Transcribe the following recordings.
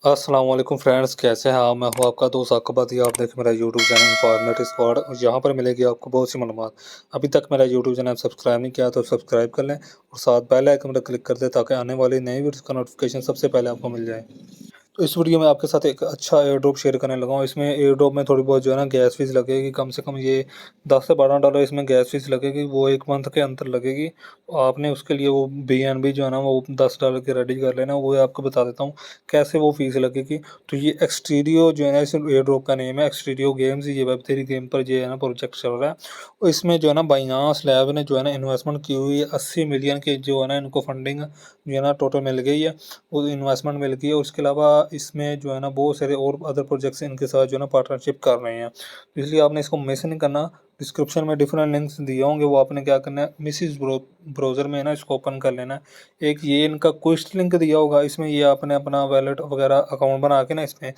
अस्सलाम वालेकुम फ्रेंड्स, कैसे हैं आप? मैं हूं आपका दोस्त अकबर। आप देखें मेरा यूट्यूब चैनल इन्फॉर्मेटिव स्क्वाड और यहाँ पर मिलेगी आपको बहुत सी मालूमात। अभी तक मेरा यूट्यूब चैनल सब्सक्राइब नहीं किया तो सब्सक्राइब कर लें और साथ बेल आइकन पर क्लिक कर दें ताकि आने वाली नई वीडियोस का नोटिफिकेशन सबसे पहले आपको मिल जाए। तो इस वीडियो में आपके साथ एक अच्छा एयर ड्रॉप शेयर करने लगा हूँ। इसमें एयर ड्रॉप में थोड़ी बहुत जो है ना गैस फीस लगेगी, कम से कम ये $10 से $12 इसमें गैस फीस लगेगी, वो एक मंथ के अंदर लगेगी। तो आपने उसके लिए वो BNB जो है ना वो $10 के रेडी कर लेना, वो आपको बता देता हूँ कैसे वो फीस लगेगी। तो ये एक्सटीरियो जो है ना इस एयर ड्रॉप का नेम है, एक्सटीरियो गेम्स। ये वेब थ्री गेम पर जो है ना प्रोजेक्ट चल रहा है और इसमें जो है ना बाइनांस लैब ने जो है ना इन्वेस्टमेंट की हुई है। 80 मिलियन की जो है ना इनको फंडिंग जो है ना टोटल मिल गई है, वो इन्वेस्टमेंट मिल गई है। उसके अलावा इसमें जो है ना बहुत सारे और अदर प्रोजेक्ट्स इनके साथ जो है ना पार्टनरशिप कर रहे हैं, तो इसलिए आपने इसको मिस नहीं करना। डिस्क्रिप्शन में डिफरेंट लिंक्स दिए होंगे, वो आपने क्या करना है मिसिस ब्राउज़र में है ना इसको ओपन कर लेना है। एक ये इनका क्विस्ट लिंक दिया होगा, इसमें ये आपने अपना वैलेट वगैरह अकाउंट बना के ना इसमें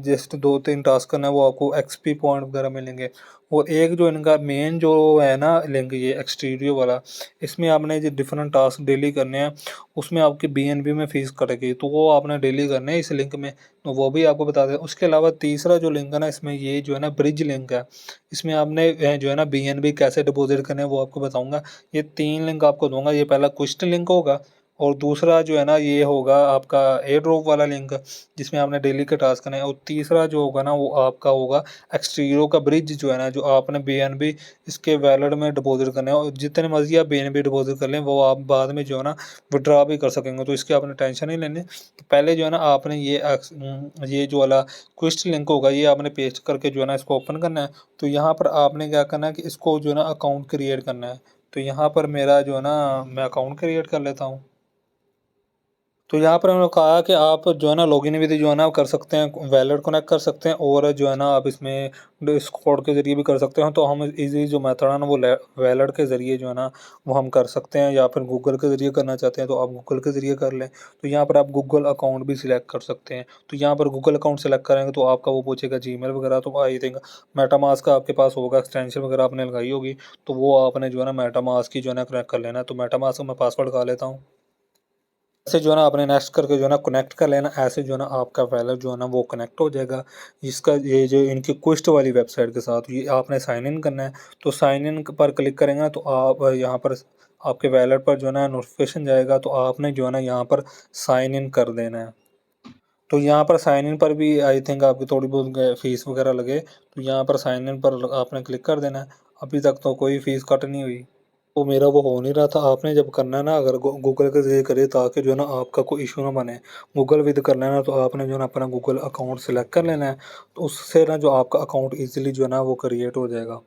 जस्ट 2-3 टास्क करना है, वो आपको एक्सपी पॉइंट वगैरह मिलेंगे। और एक जो इनका मेन जो है ना लिंक ये एक्सटीरियो वाला, इसमें आपने जो डिफरेंट टास्क डेली करने हैं, उसमें आपकी BNB में फ़ीस कटेगी, तो वो आपने डेली करने हैं इस लिंक में, तो वो भी आपको बता दें। उसके अलावा तीसरा जो लिंक है ना इसमें, ये जो है ना ब्रिज लिंक है, इसमें आपने जो है ना BNB कैसे डिपॉजिट करने हैं वो आपको बताऊंगा। ये 3 लिंक आपको दूंगा। ये पहला क्विस्ट लिंक होगा और दूसरा जो है ना ये होगा आपका एयर ड्रॉप वाला लिंक, जिसमें आपने डेली के टास्क करने हैं, और तीसरा जो होगा ना वो आपका होगा एक्सटीरियो का ब्रिज जो है ना, जो आपने BNB इसके वैलेट में डिपॉजिट करने हैं, और जितने मर्जी आप BNB डिपॉजिट कर लें वो आप बाद में जो है ना विड्रॉ भी कर सकेंगे, तो इसकी आपने टेंशन नहीं लेनी। तो पहले जो है ना आपने ये जो वाला क्विस्ट लिंक होगा ये आपने पेस्ट करके जो है ना इसको ओपन करना है। तो यहाँ पर आपने क्या करना है कि इसको जो है ना अकाउंट क्रिएट करना है। तो यहाँ पर मेरा जो है ना मैं अकाउंट क्रिएट कर लेता हूँ। तो यहाँ पर उन्होंने कहा कि आप जो है ना लॉगिन विधि जो है ना कर सकते हैं, वैलेट कनेक्ट कर सकते हैं, और जो है ना आप इसमें डिस्कॉर्ड के ज़रिए भी कर सकते हैं। तो हम इजी जो मेथड है ना वो वैलेट के ज़रिए जो है ना वो हम कर सकते हैं, या फिर गूगल के ज़रिए करना चाहते हैं तो आप गूगल के ज़रिए कर लें। तो यहाँ पर आप गूगल अकाउंट भी सिलेक्ट कर सकते हैं। तो यहाँ पर गूगल अकाउंट सेलेक्ट करेंगे तो आपका वो पूछेगा जीमेल वगैरह, तो आई थिंक मेटामास्क का आपके पास होगा, एक्सटेंशन वगैरह आपने लगाई होगी, तो वो आपने जो है ना मेटामास्क की जो है ना कनेक्ट कर लेना है। तो मेटामास्क में पासवर्ड लगा लेता हूँ। ऐसे जो है ना आपने नेक्स्ट करके जो है ना कनेक्ट कर लेना। ऐसे जो है ना आपका वैलेट जो है ना वो कनेक्ट हो जाएगा। इसका ये जो इनकी क्विस्ट वाली वेबसाइट के साथ ये आपने साइन इन करना है। तो साइन इन पर क्लिक करेंगे ना तो आप यहाँ पर आपके वैलेट पर जो है ना नोटिफिकेशन जाएगा, तो आपने जो है ना यहाँ पर साइन इन कर देना है। तो यहाँ पर साइन इन पर भी आई थिंक आपकी थोड़ी बहुत फीस वगैरह लगे, तो यहाँ पर साइन इन पर आपने क्लिक कर देना है। अभी तक तो कोई फीस कट नहीं हुई। तो मेरा वो हो नहीं रहा था। आपने जब करना है ना, अगर गूगल के ज़रिए करे ताकि जो है ना आपका कोई इशू ना बने, गूगल विद करना है ना, तो आपने जो है ना अपना गूगल अकाउंट सेलेक्ट कर लेना है। तो उससे ना जो आपका अकाउंट ईजिली जो है ना वो क्रिएट हो जाएगा।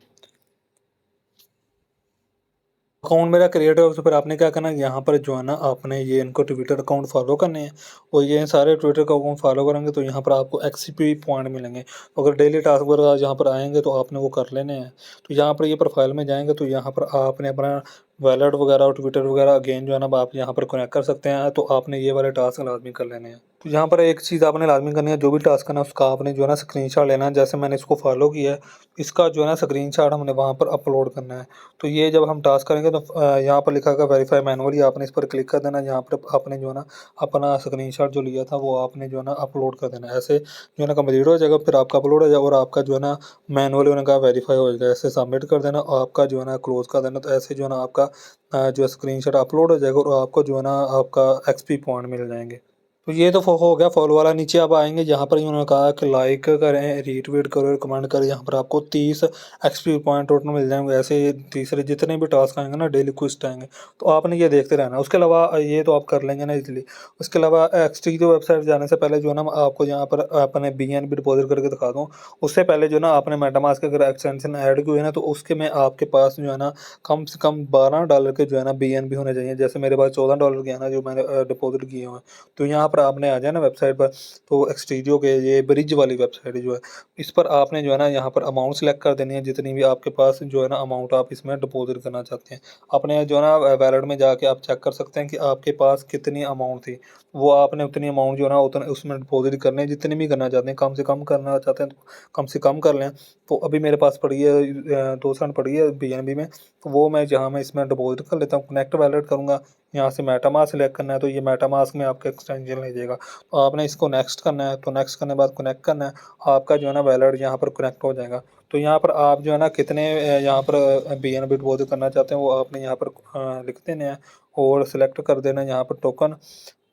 अकाउंट मेरा क्रिएट है तो फिर आपने क्या करना है, यहाँ पर जो है ना आपने ये इनको ट्विटर अकाउंट फॉलो करने हैं, और ये सारे ट्विटर का अकाउंट फॉलो करेंगे तो यहाँ पर आपको एक्सपी पॉइंट मिलेंगे। तो अगर डेली टास्क वगैरह यहाँ पर आएंगे तो आपने वो कर लेने हैं। तो यहाँ पर ये प्रोफाइल में जाएंगे तो यहाँ पर आपने अपना वैलेट वगैरह और ट्विटर वगैरह अगेन जो है ना आप यहाँ पर कनेक्ट कर सकते हैं। तो आपने ये वाले टास्क लाजमी कर लेने हैं। तो यहाँ पर एक चीज़ आपने लाजमी करनी है, जो भी टास्क करना है उसका आपने जो है ना स्क्रीनशॉट लेना है। जैसे मैंने इसको फॉलो किया है, इसका जो है ना स्क्रीनशॉट हमने वहाँ पर अपलोड करना है। तो ये जब हम टास्क करेंगे तो यहाँ पर लिखा होगा वेरीफाई मैनुअली, आपने इस पर क्लिक कर देना। यहाँ पर आपने जो है ना अपना स्क्रीनशॉट जो लिया था वो आपने जो है ना अपलोड कर देना। ऐसे जो है ना कंप्लीट हो जाएगा, फिर आपका अपलोड हो जाएगा और आपका जो है ना मैनुअली उन्होंने कहा वेरीफाई हो जाएगा। ऐसे सबमिट कर देना और आपका जो है ना क्लोज कर देना। तो ऐसे जो है ना आपका जो है स्क्रीनशॉट अपलोड हो जाएगा और आपको जो है ना आपका एक्सपी पॉइंट मिल जाएंगे। तो ये तो हो गया फॉलो वाला। नीचे आप आएंगे, जहाँ पर उन्होंने कहा कि लाइक करें, रीट्वीट करो, कमेंट करें, यहाँ पर आपको 30 एक्सपी पॉइंट टोटल मिल जाएंगे। ऐसे ही तीसरे जितने भी टास्क आएंगे ना डेली क्विस्ट आएंगे, तो आपने ये देखते रहना। उसके अलावा ये तो आप कर लेंगे ना इजीली। उसके अलावा एक्सटीरियो वेबसाइट जाने से पहले जो है ना मैं आपको यहाँ पर अपने BNB डिपॉजिट करके दिखा दूँ। उससे पहले जो है ना आपने मेटामास्क अगर एक्सटेंशन ऐड की हुई है ना, तो उसके में आपके पास जो है ना कम से कम $12 के जो है ना BNB होने चाहिए। जैसे मेरे पास $14 के है ना जो मैंने डिपॉजिट किए हुए हैं। तो यहाँ पर आपने आ जाए ना वेबसाइट पर, तो एक्सटीरियो के ये ब्रिज वाली वेबसाइट जो है, इस पर आपने जो है ना यहाँ पर अमाउंट सेलेक्ट कर देनी है, जितनी भी आपके पास जो है ना अमाउंट आप इसमें डिपॉजिट करना चाहते हैं। आपने जो है ना वैलेट में जाके आप चेक कर सकते हैं कि आपके पास कितनी अमाउंट थी। वो आपने उतनी अमाउंट जो है ना उतना उसमें डिपॉजिट करने जितनी भी करना चाहते हैं। कम से कम करना चाहते हैं तो कम से कम कर लें। तो अभी मेरे पास पड़ी है 2 सेंट पड़ी है BNB में, तो वो मैं जहाँ मैं इसमें डिपॉजिट कर लेता हूँ, कनेक्ट वैलेट करूँगा, यहाँ से मेटामास्क सिलेक्ट करना है तो ये मेटामास्क में आपका एक्सटेंशन ले जाएगा। तो आपने इसको नेक्स्ट करना है, तो नेक्स्ट करने के बाद कनेक्ट करना है, आपका जो है ना वैलेट यहाँ पर कनेक्ट हो जाएगा। तो यहाँ पर आप जो है ना कितने यहाँ पर BNB डिपॉजिट करना चाहते हैं वो आपने यहाँ पर लिख देने हैं और सिलेक्ट कर देना यहाँ पर टोकन,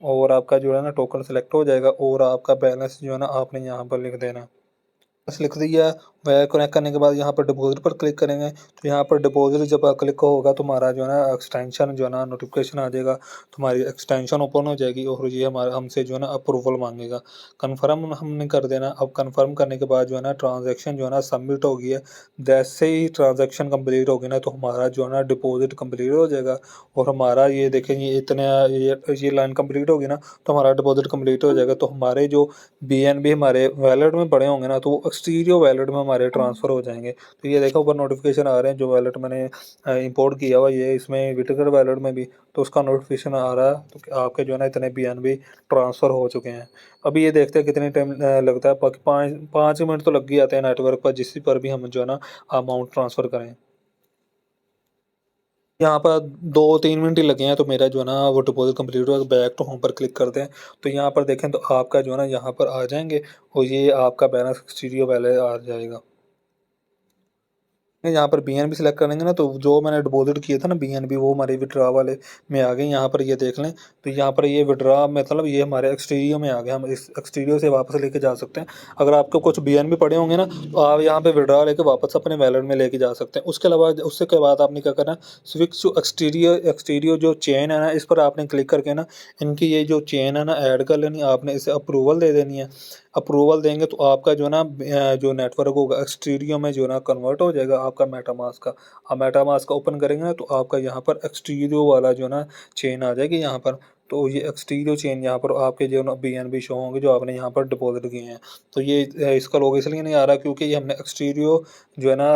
और आपका जो है ना टोकन सिलेक्ट हो जाएगा और आपका बैलेंस जो है ना आपने यहाँ पर लिख देना। बस लिख दिया। वह कनेक्ट करने के बाद यहाँ पर डिपॉजिट पर क्लिक करेंगे तो यहाँ पर डिपॉजिट जब क्लिक होगा तो हमारा जो है ना एक्सटेंशन जो है ना नोटिफिकेशन आ जाएगा, तो हमारी एक्सटेंशन ओपन हो जाएगी और ये हमारा हमसे जो है ना अप्रूवल मांगेगा। कन्फर्म हमने कर देना। अब कन्फर्म करने के बाद जो है ना ट्रांजेक्शन जो है ना सबमिट हो गई है। जैसे ही ट्रांजेक्शन कंप्लीट होगी ना तो हमारा जो है ना डिपॉजिट कंप्लीट हो जाएगा और हमारा ये देखेंगे इतने ये लाइन कंप्लीट होगी ना तो हमारा डिपॉजिट कंप्लीट हो जाएगा। तो हमारे जो BNB हमारे वैलेट में पड़े होंगे ना तो वो एक्सटीरियो वैलेट में हमारे ट्रांसफ़र हो जाएंगे। तो ये देखो ऊपर नोटिफिकेशन आ रहे हैं, जो वैलेट मैंने इंपोर्ट किया हुआ ये इसमें विटकर वैलेट में भी तो उसका नोटिफिकेशन आ रहा है। तो आपके जो है ना इतने BNB ट्रांसफ़र हो चुके हैं। अभी ये देखते हैं कितनी टाइम लगता है। बाकी 5 मिनट तो लग ही जाते हैं नेटवर्क पर, जिस पर भी हम जो है ना अमाउंट ट्रांसफ़र करें। यहाँ पर 2-3 मिनट ही लगे हैं तो मेरा जो है ना वो डिपॉजिट कंप्लीट हुआ। बैक टू होम पर क्लिक करते हैं तो यहाँ पर देखें तो आपका जो है ना यहाँ पर आ जाएंगे और ये आपका बैलेंस स्टीरियो बैलेंस आ जाएगा। यहाँ पर BNB सिलेक्ट करेंगे ना तो जो मैंने डिपॉजिट किया था ना BNB वो हमारे विड्रा वाले में आ गए। यहाँ पर ये देख लें तो यहाँ पर ये विड्रा मतलब ये हमारे एक्सटीरियो में आ गया। हम इस एक्सटीरियो से वापस लेके जा सकते हैं। अगर आपको कुछ BNB पड़े होंगे ना तो आप यहाँ पे विड्रा लेके वापस अपने वैलेट में लेके जा सकते हैं। उसके अलावा उससे के बाद आपने क्या करना है, स्विच टू एक्सटीरियो जो चेन है ना इस पर आपने क्लिक करके ना इनकी ये जो चेन है ना ऐड कर लेनी। आपने इसे अप्रूवल दे देनी है। अप्रूवल देंगे तो आपका जो है ना जो नेटवर्क होगा एक्सटीरियो में जो है ना कन्वर्ट हो जाएगा आपका मेटामास्क का। आप मेटामास्क का ओपन करेंगे ना तो आपका यहाँ पर एक्सटीरियो वाला जो है ना चेन आ जाएगी यहाँ पर। तो ये एक्सटीरियो चेन यहाँ पर आपके जो ना BNB शो होंगे जो आपने यहाँ पर डिपॉजिट किए हैं। तो ये इसका लोगो इसलिए नहीं आ रहा क्योंकि ये हमने एक्सटीरियो जो है ना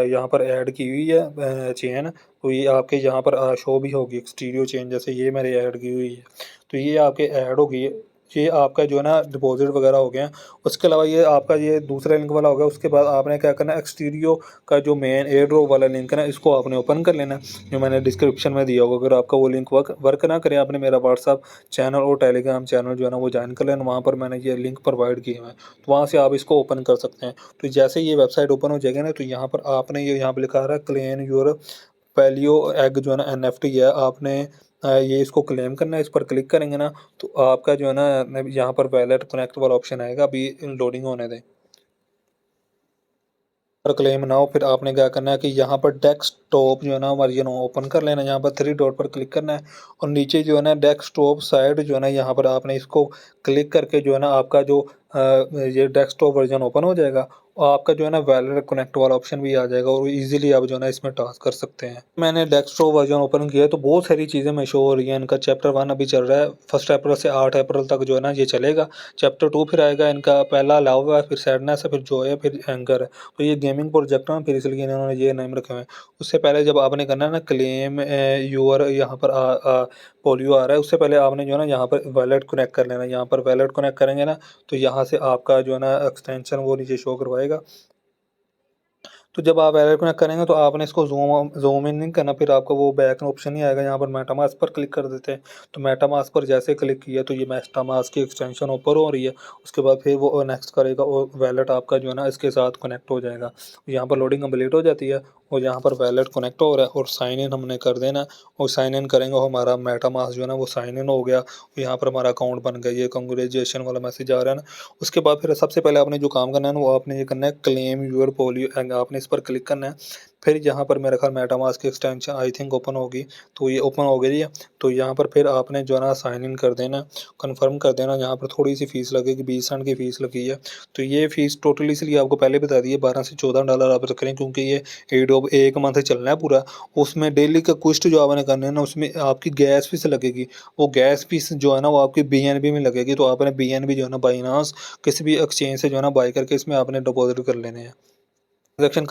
यहाँ पर ऐड की हुई है चेन। तो ये आपके यहाँ पर शो भी होगी एक्सटीरियो चेन, जैसे ये मेरे ऐड की हुई है तो ये आपके ऐड होगी। ये आपका जो है ना डिपॉजिट वगैरह हो गया। उसके अलावा ये आपका ये दूसरा लिंक वाला हो गया। उसके बाद आपने क्या करना है, एक्सटीरियो का जो मेन एयर ड्रॉप वाला लिंक है ना इसको आपने ओपन कर लेना है, जो मैंने डिस्क्रिप्शन में दिया होगा। अगर आपका वो लिंक वर्क ना करे आपने मेरा व्हाट्सअप चैनल और टेलीग्राम चैनल जो है ना वो ज्वाइन कर लेना। वहाँ पर मैंने ये लिंक प्रोवाइड किए हुए हैं तो वहाँ से आप इसको ओपन कर सकते हैं। तो जैसे ये वेबसाइट ओपन हो जाएगी ना तो यहाँ पर आपने ये यहाँ पर लिखा रहा है क्लेम योर वैल्यू एग जो है ना NFT है, आपने ये इसको क्लेम करना है। इस पर क्लिक करेंगे ना तो आपका जो है ना यहाँ पर वैलेट कनेक्ट वाला ऑप्शन आएगा, अभी लोडिंग होने दें। पर क्लेम ना हो फिर आपने क्या करना है कि यहाँ पर डेस्कटॉप जो है ना वर्जन ओपन कर लेना है। यहाँ पर 3 डॉट पर क्लिक करना है और नीचे जो है ना डेस्कटॉप साइड जो है ना यहाँ पर आपने इसको क्लिक करके जो है ना आपका जो ये डेस्कटॉप वर्जन ओपन हो जाएगा और आपका जो है ना वैलेट कनेक्ट वाला ऑप्शन भी आ जाएगा और इजीली आप जो है ना इसमें टास्क कर सकते हैं। मैंने डेस्कटॉप वर्जन ओपन किया है तो बहुत सारी चीज़ें मैं शो हो रही हैं। इनका चैप्टर 1 अभी चल रहा है, 1 अप्रैल से 8 अप्रैल तक जो है ना ये चलेगा। चैप्टर 2 फिर आएगा। इनका पहला लव है, फिर सैडनेस है, फिर जॉय है, फिर एंगर है। तो ये गेमिंग प्रोजेक्ट है फिर इसलिए इन्होंने ये नेम रखे हुए हैं। उससे पहले जब आपने करना है ना क्लेम यूर यहाँ पर पोलियो आ रहा है, उससे पहले आपने जो है ना यहाँ पर वैलेट कनेक्ट कर लेना। यहाँ पर वैलेट कनेक्ट करेंगे ना तो यहाँ से आपका जो है ना एक्सटेंशन वो नीचे शो करवाएगा। तो जब आप एरर कनेक्ट करेंगे तो आपने इसको ज़ूम इन नहीं करना, फिर आपको वो बैक ऑप्शन नहीं आएगा। यहाँ पर मेटामास्क पर क्लिक कर देते हैं तो मेटामास्क पर जैसे क्लिक किया तो ये मेटामास्क की एक्सटेंशन ऊपर हो रही है। उसके बाद फिर वो नेक्स्ट करेगा और वैलेट आपका जो है ना इसके साथ कनेक्ट हो जाएगा। यहाँ पर लोडिंग कम्प्लीट हो जाती है और यहाँ पर वैलेट कनेक्ट हो रहा है और साइन इन हमने कर देना और साइन इन करेंगे और हमारा मेटामास्क जो है ना वो साइन इन हो गया। यहाँ पर हमारा अकाउंट बन गया, ये कंग्रेचुलेशन वाला मैसेज आ रहा है ना। उसके बाद फिर सबसे पहले आपने जो काम करना है ना वो आपने ये करना है क्लेम यूर पोलियो एंड आपने इस पर क्लिक करना है। फिर यहाँ पर मेरा ख्याल मेटामास्क की एक्सटेंशन आई थिंक ओपन होगी, तो ये ओपन हो गई है। तो यहाँ पर फिर आपने जो है ना साइन इन कर देना, कंफर्म कर देना। यहाँ पर थोड़ी सी फीस लगेगी, 20 सेंट की फ़ीस लगी है। तो ये फ़ीस टोटली इसलिए आपको पहले बता दी है $12 से $14 आप रख रहे हैं क्योंकि ये एडोब 1 मंथ चलना है पूरा। उसमें डेली का कुछ जो आपने करना है ना उसमें आपकी गैस फीस लगेगी। वो गैस फीस जो है ना वो आपकी BNB में लगेगी। तो आपने BNB जो है ना बाइनांस किसी भी एक्सचेंज से जो है ना बाई करके इसमें आपने डिपॉजिट कर लेने हैं। ट्रांज़ैक्शन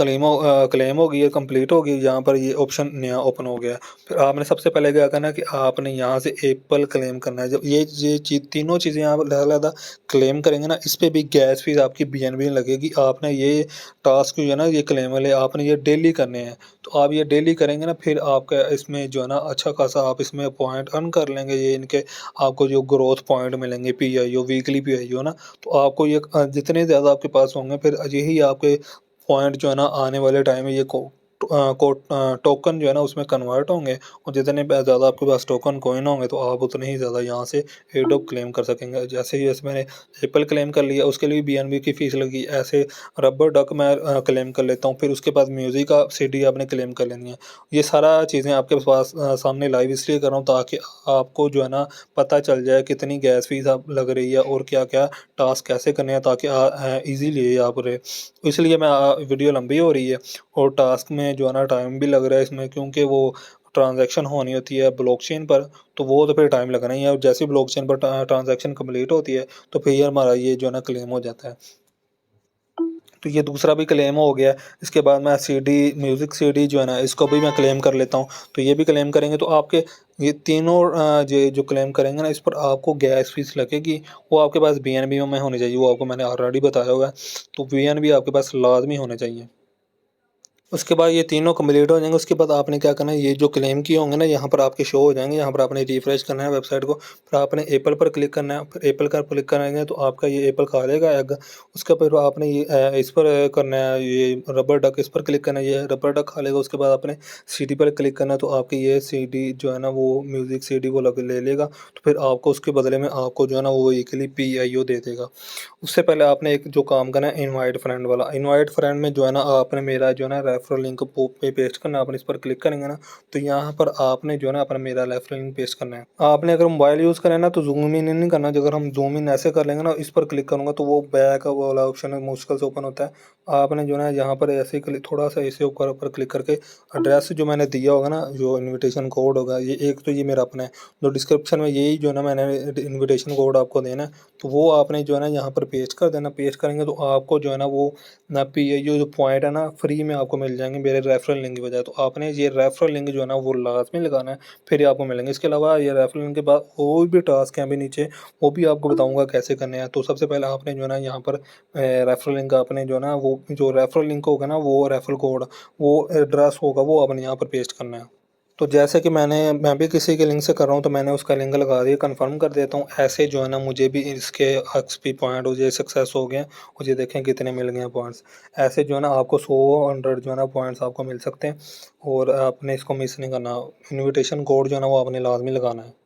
क्लेम हो गई है, कंप्लीट हो गई, यहाँ पर ये ऑप्शन नया ओपन हो गया है। फिर आपने सबसे पहले क्या करना है कि आपने यहाँ से एप्पल क्लेम करना है। जब ये चीज़ तीनों चीज़ें आप अलग-अलग क्लेम करेंगे ना, इस पे भी गैस फ़ीस आपकी बीएनबी में लगेगी। आपने ये टास्क जो है ना, ये क्लेम वाले आपने ये डेली करने हैं। तो आप ये डेली करेंगे ना, फिर आपका इसमें जो है ना अच्छा खासा आप इसमें पॉइंट अर्न कर लेंगे। ये इनके आपको जो ग्रोथ पॉइंट मिलेंगे, पीआईओ, वीकली पीआईओ ना, तो आपको ये जितने ज़्यादा आपके पास होंगे, फिर यही आपके पॉइंट जो है ना आने वाले टाइम में ये टोकन जो है ना उसमें कन्वर्ट होंगे, और जितने ज़्यादा आपके पास टोकन कॉइन होंगे तो आप उतने ही ज़्यादा यहाँ से एडोप क्लेम कर सकेंगे। जैसे ही जैसे मैंने एप्पल क्लेम कर लिया, उसके लिए बीएनबी की फ़ीस लगी। ऐसे रबर डक मैं क्लेम कर लेता हूँ, फिर उसके बाद म्यूज़िक का सीडी आपने क्लेम कर लेनी है। ये सारा चीज़ें आपके पास सामने लाइव इसलिए कर रहा हूँ ताकि आपको जो है ना पता चल जाए कितनी गैस फ़ीस आप लग रही है और क्या-क्या टास्क कैसे करने हैं, ताकि ईज़िली आप रहे। इसलिए मैं वीडियो लंबी हो रही है, और टास्क में जो है ना टाइम भी लग रहा है इसमें, क्योंकि वो ट्रांज़ैक्शन होनी होती है ब्लॉकचेन पर, तो वो तो फिर टाइम लगना ही है। और जैसे ही ब्लॉकचेन पर ट्रांज़ैक्शन कंप्लीट होती है, तो फिर हमारा ये जो है ना क्लेम हो जाता है। तो ये दूसरा भी क्लेम हो गया। इसके बाद मैं सीडी, म्यूज़िक सीडी जो है ना, इसको भी मैं क्लेम कर लेता हूँ। तो ये भी क्लेम करेंगे तो आपके ये तीनों ये जो क्लेम करेंगे ना, इस पर आपको गैस फ़ीस लगेगी। वो आपके पास बीएनबी में होनी चाहिए, वो आपको मैंने ऑलरेडी बताया हुआ है। तो बीएनबी आपके पास लाज़मी होने चाहिए। उसके बाद ये तीनों कंप्लीट हो जाएँगे, उसके बाद आपने क्या करना है, ये जो क्लेम किए होंगे ना यहाँ पर आपके शो हो जाएँगे। यहाँ पर आपने रिफ्रेश करना है वेबसाइट को, फिर आपने एप्पल पर क्लिक करना है। फिर एप्पल का क्लिक करेंगे तो आपका ये एप्पल खा लेगा एग। उसके फिर आपने ये इस पर करना है, ये रबर डक, इस पर क्लिक करना है, ये रबर डक खा लेगा। उसके बाद आपने सीडी पर क्लिक करना है, तो आपकी ये सीडी जो है ना वो म्यूज़िक सीडी वो लग ले लेगा। तो फिर आपको उसके बदले में आपको जो है ना वो वीकली पीआईओ दे देगा। उससे पहले आपने एक जो काम करना है, इनवाइट फ्रेंड वाला। इनवाइट फ्रेंड में जो है ना आपने मेरा जो है ना रेफरल लिंक पे पेस्ट करना है। आपने इस पर क्लिक करेंगे ना, तो यहाँ पर आपने जो है ना अपना मेरा रेफरल लिंक पेस्ट करना है। आपने अगर मोबाइल यूज़ करें ना तो ज़ूम इन नहीं करना। अगर हम ज़ूम इन ऐसे कर लेंगे ना, इस पर क्लिक करूँगा तो वो बैक वाला ऑप्शन है मुश्किल से ओपन होता है। आपने जो है ना यहाँ पर ऐसे ही क्लिक, थोड़ा सा ऐसे ऊपर क्लिक करके एड्रेस जो मैंने दिया होगा ना, जो इन्विटेशन कोड होगा, ये एक तो ये मेरा अपना है, जो डिस्क्रिप्शन में यही जो है ना मैंने इन्विटेशन कोड आपको देना है, तो वो आपने जो है ना यहाँ पर पेस्ट कर देना। पेस्ट करेंगे तो आपको जो है ना वो ना पीआईओ जो पॉइंट है ना फ्री में आपको मिल जाएँगे मेरे रेफरल लिंक की वजह। तो आपने ये रेफरल लिंक जो है ना वो लाज़मी लगाना है, फिर ये आपको मिलेंगे। इसके अलावा ये रेफरल लिंक के बाद और भी टास्क हैं अभी नीचे, वो भी आपको बताऊँगा कैसे करने हैं। तो सबसे पहले आपने जो है ना यहाँ पर रेफरल लिंक आपने जो है ना वो जो रेफरल लिंक होगा ना, वो रेफरल कोड, वो एड्रेस होगा, वो आपने यहाँ पर पेस्ट करना है। तो जैसे कि मैं भी किसी के लिंक से कर रहा हूँ, तो मैंने उसका लिंक लगा दिया, कन्फर्म कर देता हूँ। ऐसे जो है ना मुझे भी इसके एक्सपी पॉइंट मुझे सक्सेस हो गए हैं, और ये देखें कितने मिल गए हैं पॉइंट्स। ऐसे जो है ना आपको 100 जो है ना पॉइंट्स आपको मिल सकते हैं, और आपने इसको मिस नहीं करना। इन्विटेशन कोड जो है ना वो आपने लाज़मी लगाना है।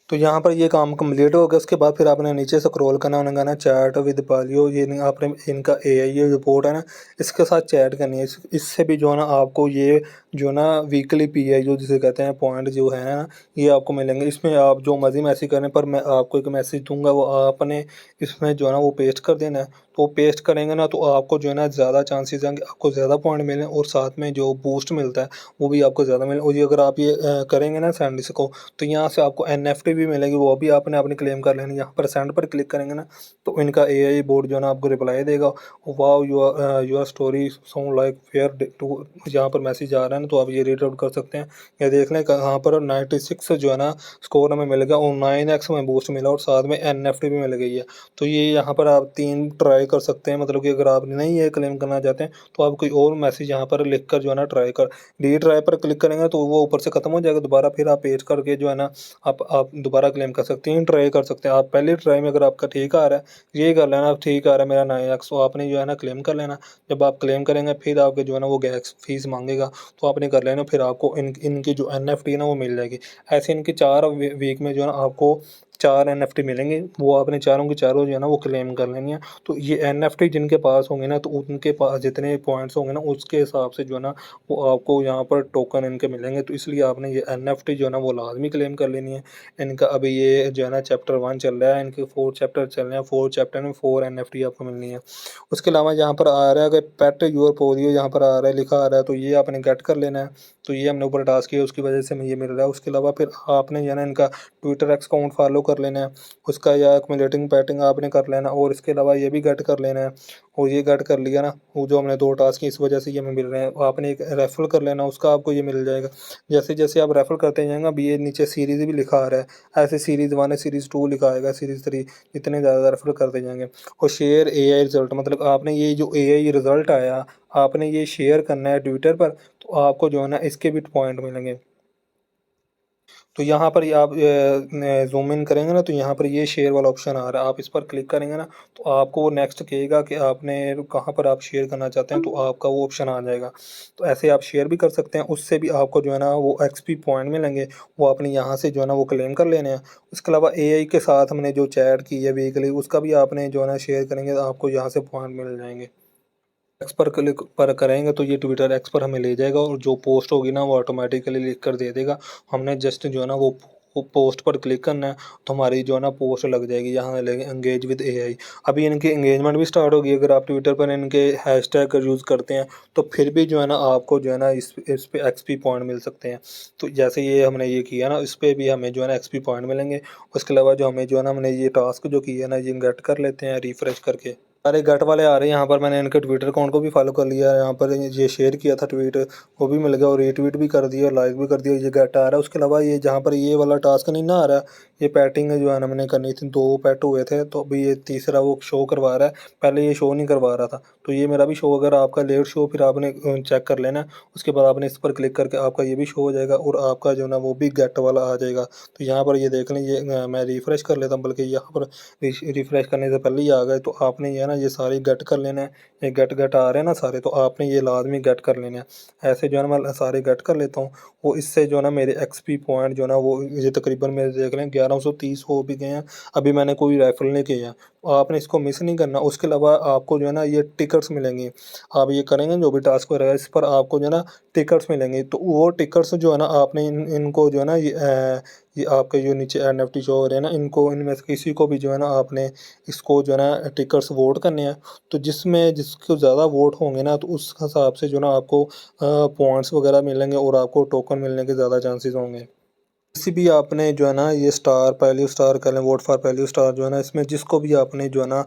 तो यहाँ पर ये काम कंप्लीट हो गया। उसके बाद फिर आपने नीचे स्क्रॉल करना है, उन्होंने कहना है चैट विद पालियो। ये नहीं, आपने इनका एआई ये रिपोर्ट है ना, इसके साथ चैट करनी है। इससे भी जो है ना आपको ये जो ना वीकली पीआईओ जिसे कहते हैं पॉइंट जो है ना, ये आपको मिलेंगे। इसमें आप जो मर्जी मैसेज करें, पर मैं आपको एक मैसेज दूंगा, वो आपने इसमें जो है ना वो पेस्ट कर देना है। तो पेस्ट करेंगे ना तो आपको जो है ना ज़्यादा चांसेस हैं कि आपको ज़्यादा पॉइंट मिलें, और साथ में जो बूस्ट मिलता है वो भी आपको ज़्यादा मिले। और ये अगर आप ये करेंगे ना सेंड इसको, तो यहाँ से आपको एनएफटी भी मिलेगी, वो भी आपने अपनी क्लेम कर लेनी है। यहाँ पर सेंड पर क्लिक करेंगे ना, तो इनका एआई बोर्ड जो है ना आपको रिप्लाई देगा, wow your story sound like fair to. यहाँ पर मैसेज आ रहा है ना, तो आप ये रीड आउट कर सकते हैं। ये देख लें कहाँ पर 96 जो है ना स्कोर हमें मिल गया, और 9x में बूस्ट मिला, और साथ में एनएफटी भी मिल गई है। तो ये यहाँ पर आप 3 ट्राई कर सकते हैं। मतलब कि अगर आप नहीं ये क्लेम करना चाहते हैं, तो आप कोई और मैसेज यहाँ पर लिख कर जो है ना ट्राई कर, रीट्राई पर क्लिक करेंगे तो वो ऊपर से खत्म हो जाएगा। दोबारा फिर आप पेस्ट करके जो है ना आप दोबारा क्लेम कर सकते हैं, ट्राई कर सकते हैं। आप पहली ट्राई में अगर आपका ठीक आ रहा है, ये कर लेना, ठीक आ रहा है मेरा 9x, तो आपने जो है ना क्लेम कर लेना। जब आप क्लेम करेंगे फिर आपके जो है ना वो गैस फीस मांगेगा, तो आपने कर लेना। फिर आपको इनकी जो एनएफटी है ना वो मिल जाएगी। ऐसे इनकी 4 वीक में जो है ना आपको 4 एनएफटी मिलेंगे, वो आपने चारों की चारों जो है ना वो क्लेम कर लेनी है। तो ये एनएफटी जिनके पास होंगे ना, तो उनके पास जितने पॉइंट्स होंगे ना उसके हिसाब से जो है ना वो आपको यहाँ पर टोकन इनके मिलेंगे। तो इसलिए आपने ये एनएफटी जो है ना वो लाज़मी क्लेम कर लेनी है। इनका अभी ये जो है ना चैप्टर 1 चल रहा है, इनके 4 चैप्टर चल रहे हैं, 4 चैप्टर में 4 एनएफटी आपको मिलनी है। उसके अलावा यहाँ पर आ रहा है, अगर पेट योर पोलियो यहाँ पर आ रहा है, लिखा आ रहा है, तो ये आपने गेट कर लेना है। तो ये हमने ऊपर टास्क किया, उसकी वजह से हमें ये मिल रहा है। उसके अलावा फिर आपने जो है ना इनका ट्विटर अकाउंट फॉलो कर लेना है, उसका या एक्मुलेटिंग पैटिंग आपने कर लेना, और इसके अलावा ये भी गेट कर लेना है। और ये गेट कर लिया ना, वो जो हमने 2 टास्क किए इस वजह से ये हमें मिल रहे हैं। आपने एक रेफरल कर लेना, उसका आपको ये मिल जाएगा। जैसे-जैसे आप रेफर करते जाएँगे, अभी ये नीचे सीरीज़ भी लिखा आ रहा है। ऐसे सीरीज़ 1 है, सीरीज़ 2 लिखा आएगा, सीरीज़ 3, इतने ज़्यादा रेफर करते जाएँगे। और शेयर एआई रिज़ल्ट, मतलब आपने ये जो एआई रिज़ल्ट आया, आपने ये शेयर करना है ट्विटर पर, तो आपको जो है ना इसके भी पॉइंट मिलेंगे। तो यहाँ पर ये आप ज़ूम इन करेंगे ना, तो यहाँ पर ये शेयर वाला ऑप्शन आ रहा है, आप इस पर क्लिक करेंगे ना, तो आपको वो नेक्स्ट कहेगा कि आपने कहाँ पर आप शेयर करना चाहते हैं, तो आपका वो ऑप्शन आ जाएगा। तो ऐसे आप शेयर भी कर सकते हैं, उससे भी आपको जो है ना वो एक्सपी पॉइंट मिलेंगे, वो आपने यहाँ से जो है ना वो क्लेम कर लेने हैं। उसके अलावा एआई के साथ हमने जो चैट की है वीकली, उसका भी आपने जो है ना शेयर करेंगे, तो आपको यहाँ से पॉइंट मिल जाएँगे। एक्स पर क्लिक पर करेंगे तो ये ट्विटर एक्स पर हमें ले जाएगा, और जो पोस्ट होगी ना वो ऑटोमेटिकली लिख कर दे देगा। हमने जस्ट जो है ना वो पोस्ट पर क्लिक करना है, तो हमारी जो है ना पोस्ट लग जाएगी। यहाँ लेंगे एंगेज विद एआई। अभी इनकी एंगेजमेंट भी स्टार्ट होगी। अगर आप ट्विटर पर इनके हैशटैग का यूज़ करते हैं, तो फिर भी जो है ना आपको जो है ना इस पे एक्सपी पॉइंट मिल सकते हैं। तो जैसे ये हमने ये किया ना, इस पे भी हमें जो है ना एक्सपी पॉइंट मिलेंगे। उसके अलावा जो हमें जो है ना हमने ये टास्क जो किया है ना, ये गेट कर लेते हैं रिफ्रेश करके। सारे गट वाले आ रहे हैं। यहाँ पर मैंने इनके ट्विटर अकाउंट को भी फॉलो कर लिया है। यहाँ पर ये शेयर किया था ट्वीट, वो भी मिल गया, और रीट्वीट भी कर दिया, लाइक भी कर दिया। ये गट आ रहा है। उसके अलावा ये जहाँ पर ये वाला टास्क नहीं ना आ रहा है, ये पैटिंग जो है ना मैंने करनी थी, 2 पैट हुए थे, तो अभी ये तीसरा वो शो करवा रहा है। पहले ये शो नहीं करवा रहा था, तो ये मेरा भी शो, अगर आपका लेट शो, फिर आपने चेक कर लेना है। उसके बाद आपने इस पर क्लिक करके आपका ये भी शो हो जाएगा, और आपका जो है ना वो भी गेट वाला आ जाएगा। तो यहाँ पर ये देख लें, ये मैं रिफ्रेश कर लेता हूँ, बल्कि यहाँ पर रिफ्रेश करने से पहले ही आ गए। तो आपने ये है ना ये सारे गेट कर लेने हैं। ये गेट आ रहे हैं ना सारे, तो आपने ये लाजमी गेट कर लेने हैं। ऐसे जो है ना मैं सारे गेट कर लेता हूँ। वो इससे जो है ना मेरे एक्सपी पॉइंट जो है ना वो ये तकरीबन मेरे देख लें 1130 हो भी गए हैं। अभी मैंने कोई रेफरल नहीं किया। आपने इसको मिस नहीं करना। उसके अलावा आपको जो है ना ये टिकट्स मिलेंगे। आप ये करेंगे जो भी टास्क वगैरह, इस पर आपको जो है ना टिकट्स मिलेंगे। तो वो टिकट्स जो है ना आपने इनको जो है ना ये आपके जो नीचे एनएफटी शो हो रहे हैं ना, इनको इनमें से किसी को भी जो है ना आपने इसको जो है ना टिकट्स वोट करने हैं। तो जिसको ज़्यादा वोट होंगे ना, तो उस हिसाब से जो है ना आपको पॉइंट्स वगैरह मिलेंगे, और आपको टोकन मिलने के ज़्यादा चांसेस होंगे। किसी भी आपने जो है ना ये स्टार वैल्यू स्टार कर लें, वोट फॉर वैल्यू स्टार जो है ना, इसमें जिसको भी आपने जो है ना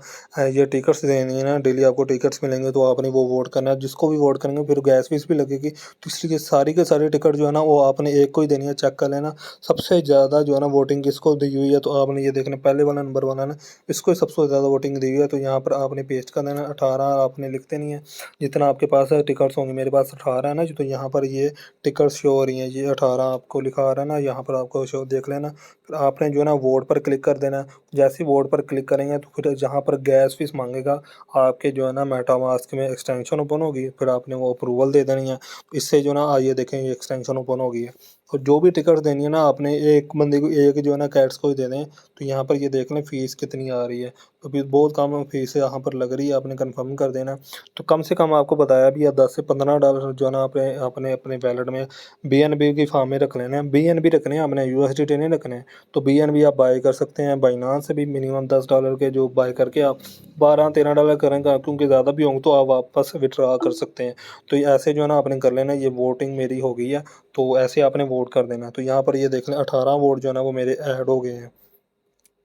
ये टिकट्स देनी है ना, डेली आपको टिकट्स मिलेंगे, तो आपने वो वोट करना है। जिसको भी वोट करेंगे फिर गैस फीस भी लगेगी, तो इसलिए सारी के सारी टिकट जो है ना वो आपने एक को ही देनी है। चेक कर लेना सबसे ज़्यादा जो है ना वोटिंग किसको दी हुई है, तो आपने ये देखना पहले वाला नंबर वाला ना, इसको ही सबसे ज़्यादा वोटिंग दी हुई है। तो यहाँ पर आपने पेस्ट कर देना 18, आपने लिखते नहीं है जितना आपके पास है टिकट्स होंगे। मेरे पास 18 है ना, तो यहाँ पर ये टिकट शो हो रही हैं, ये 18 आपको लिखा आ रहा है ना, यहाँ पर आपको शो देख लेना। फिर आपने जो है ना वोट पर क्लिक कर देना है। जैसे ही वोट पर क्लिक करेंगे, तो फिर जहाँ पर गैस फीस मांगेगा, आपके जो है ना मेटामास्क में एक्सटेंशन ओपन होगी, फिर आपने वो अप्रूवल दे देनी है। इससे जो ना ये देखें ये एक्सटेंशन ओपन हो गई है। और जो भी टिकट देनी है ना, आपने एक बंदे को एक जो है ना कैट्स को ही दे दें। तो यहाँ पर ये देख लें फ़ीस कितनी आ रही है। तो अभी बहुत कम फ़ीस यहाँ पर लग रही है, आपने कंफर्म कर देना। तो कम से कम आपको बताया भी है, $10 से $15 जो है ना आपने अपने अपने वैलेट में बीएनबी की फार्म में रख लेने हैं। बीएनबी रखने हैं, आपने यूएसडीटी नहीं रखने हैं। तो बीएनबी आप बाय कर सकते हैं बाइनांस से भी, मिनिमम $10 के जो बाय करके आप $12-13 करेंगे, क्योंकि ज़्यादा भी होंगे तो आप वापस विड्रॉ कर सकते हैं। तो ये ऐसे जो है ना आपने कर लेना है। ये वोटिंग मेरी हो गई है, तो ऐसे आपने वोट कर देना है। तो यहाँ पर ये देख लें 18 वोट जो है ना वो मेरे ऐड हो गए हैं।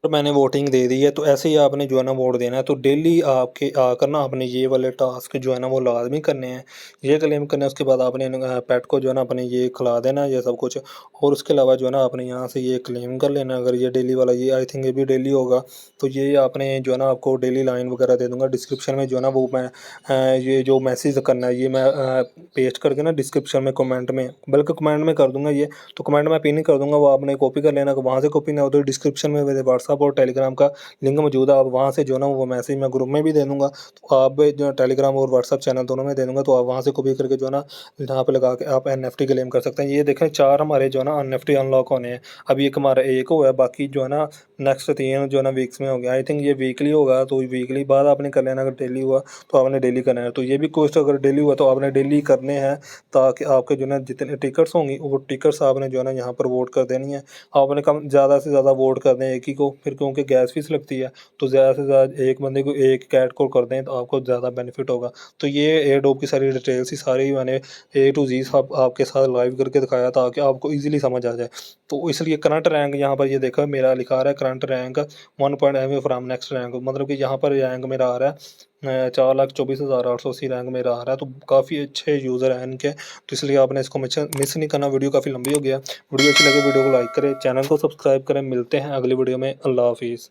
तो मैंने वोटिंग दे दी है, तो ऐसे ही आपने जो है ना वोट देना है। तो डेली आपके आकर ना आपने ये वाले टास्क जो है ना वो लाजमी करने हैं, ये क्लेम करना है। उसके बाद आपने पेट को जो है ना अपने ये खिला देना है, ये सब कुछ। और उसके अलावा जो है ना आपने यहाँ से ये क्लेम कर लेना है। अगर ये डेली वाला, ये आई थिंक ये भी डेली होगा, तो ये आपने जो है ना आपको डेली लाइन वगैरह दे दूँगा डिस्क्रिप्शन में। जो है ना वो मैं ये जो मैसेज करना है, ये मैं पेस्ट करके ना डिस्क्रिप्शन में कमेंट में, बल्कि कमेंट में कर दूँगा ये। तो कमेंट में पिन कर दूँगा, वो आपने कॉपी कर लेना। वहाँ से कॉपी ना हो तो डिस्क्रिप्शन में मेरे व्हाट्सअप और टेलीग्राम का लिंक मौजूद है। आप वहाँ से जो है ना वो मैसेज मैं ग्रुप में भी दे दूँगा। तो आप जो टेलीग्राम और व्हाट्सअप चैनल दोनों में दे दूँगा, तो आप वहाँ से कॉपी करके जो है ना यहाँ पे लगा के आप एनएफटी क्लेम कर सकते हैं। ये देखें 4 हमारे जो है ना एनएफटी अनलॉक होने हैं। अभी एक हमारा 1 हुआ है, बाकी जो है ना नेक्स्ट 3 जो है ना वीक्स में हो गया। आई थिंक ये वीकली होगा, तो वीकली बाद आपने कर लेना। अगर डेली हुआ तो आपने डेली करना है। तो ये भी कोस्ट अगर डेली हुआ तो आपने डेली करने हैं, ताकि आपके जो है ना जितने टिकट्स होंगी वो टिकट्स आपने जो है ना यहाँ पर वोट कर देनी है। आपने कम ज़्यादा से ज़्यादा वोट कर दें एक ही को, फिर क्योंकि गैस फीस लगती है, तो ज़्यादा से ज़्यादा एक बंदे को एक कैट कॉल कर दें तो आपको ज़्यादा बेनिफिट होगा। तो ये एयरड्रॉप की सारी डिटेल्स ही सारी मैंने ए टू ज़ी सब आपके साथ लाइव करके दिखाया ताकि आपको ईज़िली समझ आ जाए। तो इसलिए करंट रैंक यहाँ पर ये देखो मेरा लिखा आ रहा है current rank 1 point am from next rank, मतलब कि यहाँ पर रैंक मेरा आ रहा है 4,24,880 रैंक मेरा आ रहा है। तो काफ़ी अच्छे यूज़र हैं इनके, तो इसलिए आपने इसको मिस नहीं करना। वीडियो काफ़ी लंबी हो गया, वीडियो अच्छी लगे वीडियो को लाइक करें, चैनल को सब्सक्राइब करें। मिलते हैं अगली वीडियो में। अल्लाह हाफिज़।